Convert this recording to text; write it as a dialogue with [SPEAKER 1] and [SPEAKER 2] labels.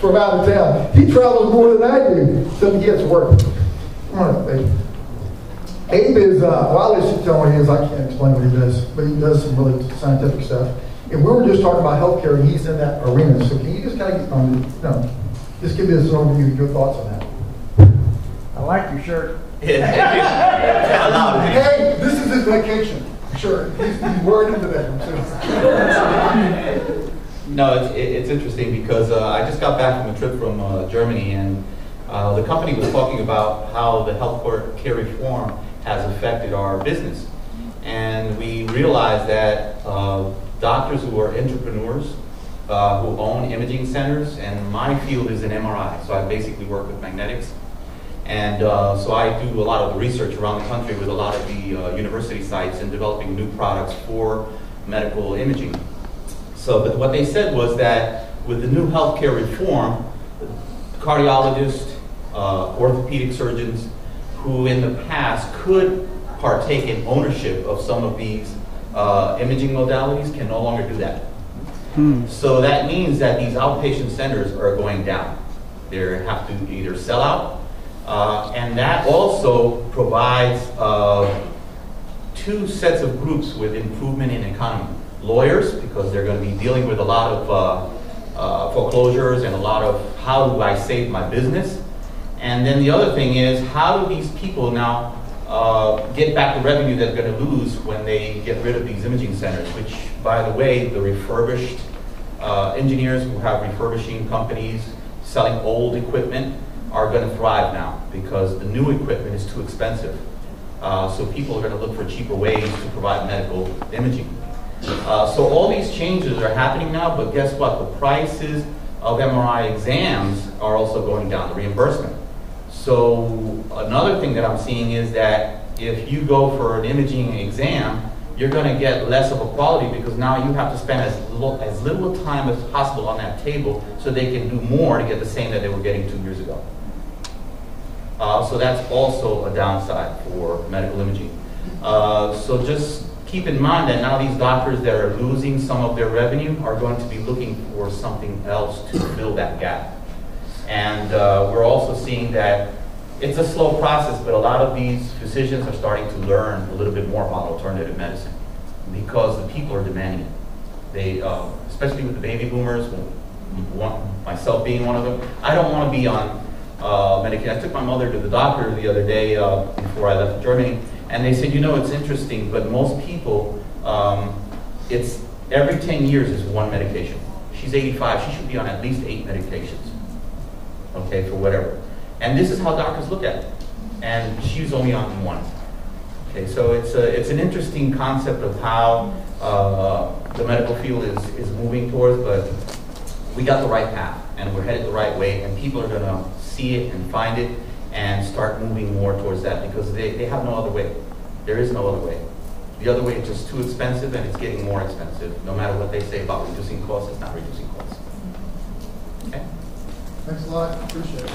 [SPEAKER 1] from out of town. He travels more than I do, so he gets work. Come on up, Abe. Abe is, well, I'll let you tell what he is. I can't explain what he does, but he does some really scientific stuff. And we were just talking about healthcare, and he's in that arena. So can you just kind of get on, just give me this overview, your thoughts on that.
[SPEAKER 2] I like your shirt.
[SPEAKER 1] Hey, this is his vacation. Sure, he's worried into that.
[SPEAKER 3] No, it's interesting because I just got back from a trip from Germany, and the company was talking about how the healthcare reform has affected our business. And we realized that doctors who are entrepreneurs, who own imaging centers, and my field is in MRI, so I basically work with magnetics. And so I do a lot of the research around the country with a lot of the university sites in developing new products for medical imaging. So but what they said was that with the new healthcare reform, cardiologists, orthopedic surgeons who in the past could partake in ownership of some of these imaging modalities can no longer do that. So that means that these outpatient centers are going down. They have to either sell out, and that also provides two sets of groups with improvement in economy. Lawyers, because they're going to be dealing with a lot of foreclosures and a lot of how do I save my business. And then the other thing is, how do these people now get back the revenue they're going to lose when they get rid of these imaging centers, which, by the way, the refurbished engineers who have refurbishing companies selling old equipment are going to thrive now because the new equipment is too expensive. So people are going to look for cheaper ways to provide medical imaging. So all these changes are happening now, but guess what? The prices of MRI exams are also going down, the reimbursement. So another thing that I'm seeing is that if you go for an imaging exam, you're going to get less of a quality because now you have to spend as little time as possible on that table so they can do more to get the same that they were getting 2 years ago. So that's also a downside for medical imaging. So just keep in mind that now these doctors that are losing some of their revenue are going to be looking for something else to fill that gap. And we're also seeing that it's a slow process, but a lot of these physicians are starting to learn a little bit more about alternative medicine because the people are demanding it. They, especially with the baby boomers, myself being one of them, I don't want to be on medication. I took my mother to the doctor the other day before I left Germany, and they said, you know, it's interesting, but most people, it's every 10 years is one medication. She's 85, she should be on at least 8 medications, okay, for whatever. And this is how doctors look at it. And she's only on 1. Okay, so it's an interesting concept of how the medical field is moving towards, but we got the right path, and we're headed the right way, and people are going to see it and find it and start moving more towards that because they have no other way. There is no other way. The other way is just too expensive, and it's getting more expensive. No matter what they say about reducing costs, it's not reducing costs. Okay?
[SPEAKER 1] Thanks a lot. Appreciate it.